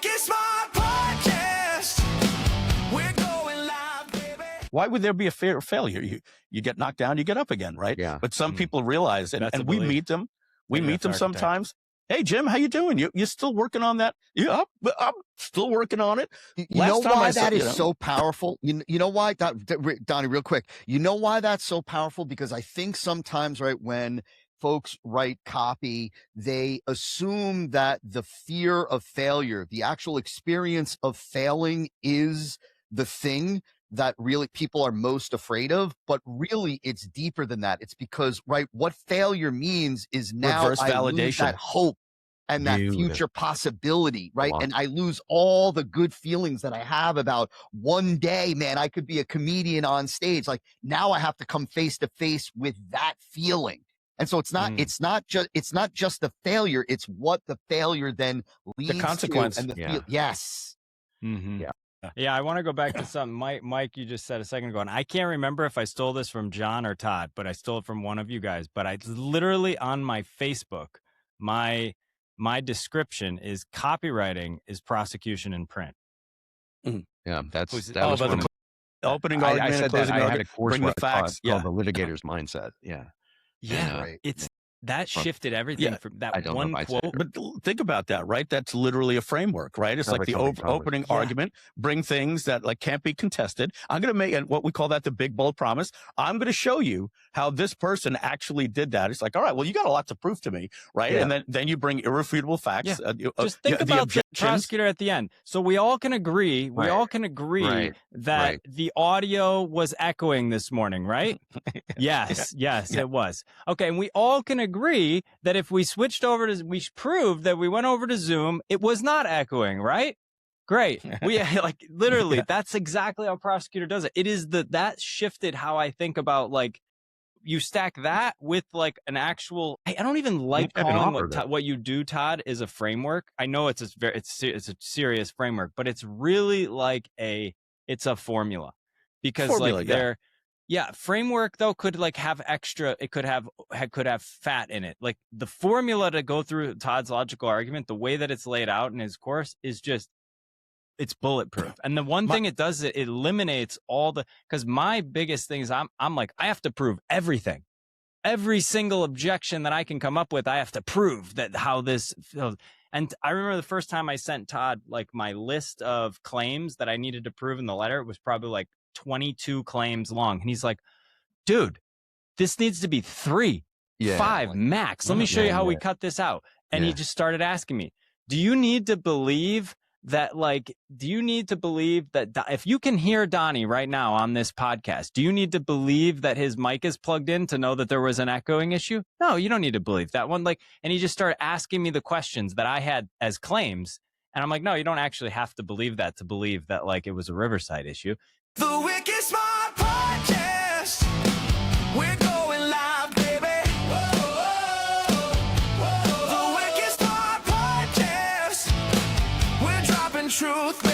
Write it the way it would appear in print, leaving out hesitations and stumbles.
Wicked Smart Podcast. We're going live, baby. Why would there be a fear of failure? You get knocked down, you get up again, right? Yeah. But some people realize, and we meet them. We meet them sometimes. Hey, Jim, how you doing? You still working on that? Yeah, I'm still working on it. You know why that is so powerful? You know why, Donnie, real quick. You know why that's so powerful? Because I think sometimes, right, when folks write copy, they assume that the fear of failure, the actual experience of failing, is the thing that really people are most afraid of. But really, it's deeper than that. It's because, right, what failure means is now reverse I validation. lose that hope and that future possibility, right? And I lose all the good feelings that I have about one day, man, I could be a comedian on stage. Like, now I have to come face to face with that feeling. And so it's not just the failure, it's what the failure then leads the consequence. to. And yes. Mm-hmm. Yeah, I want to go back to something Mike, you just said a second ago, and I can't remember if I stole this from John or Todd, but I stole it from one of you guys. But I literally, on my Facebook, my description is copywriting is prosecution in print. Yeah, that was the opening argument, I said closing that I had argument, a course bring the facts. called the litigator's mindset. Yeah, right. That shifted everything from that one quote. But think about that, right? That's literally a framework, right? It's like the opening argument, bring things that like can't be contested. I'm going to make what we call that the big bold promise. I'm going to show you how this person actually did that. It's like, all right, well, you got a lot to prove to me, right? Yeah. And then you bring irrefutable facts. Just think about the prosecutor at the end. So we all can agree. We all can agree that the audio was echoing this morning, right? Yes, it was. Okay, and we all can agree that if we switched over to, we proved that we went over to Zoom, it was not echoing, right? Great. We like literally, that's exactly how a prosecutor does it. It is that shifted how I think about, like, you stack that with like an actual, I don't even like calling what you do, Todd, is a framework. I know it's a serious framework, but it's really like it's a formula, because framework though could like have extra, it could have fat in it. Like the formula to go through Todd's logical argument, the way that it's laid out in his course is just, it's bulletproof. And the one thing it does, it eliminates because my biggest thing is I'm like, I have to prove everything. Every single objection that I can come up with, I have to prove that how this feels. And I remember the first time I sent Todd like my list of claims that I needed to prove in the letter, it was probably like 22 claims long. And he's like, dude, this needs to be 3, 5 max. Let me show you how we cut this out. And he just started asking me, do you need to believe that if you can hear Donnie right now on this podcast, do you need to believe that his mic is plugged in to know that there was an echoing issue? No, you don't need to believe that one. Like, and he just started asking me the questions that I had as claims. And I'm like, no, you don't actually have to believe that like it was a Riverside issue. The Wicked Smart Podcast. We're going live, baby. The Wicked Smart Podcast. We're dropping truth.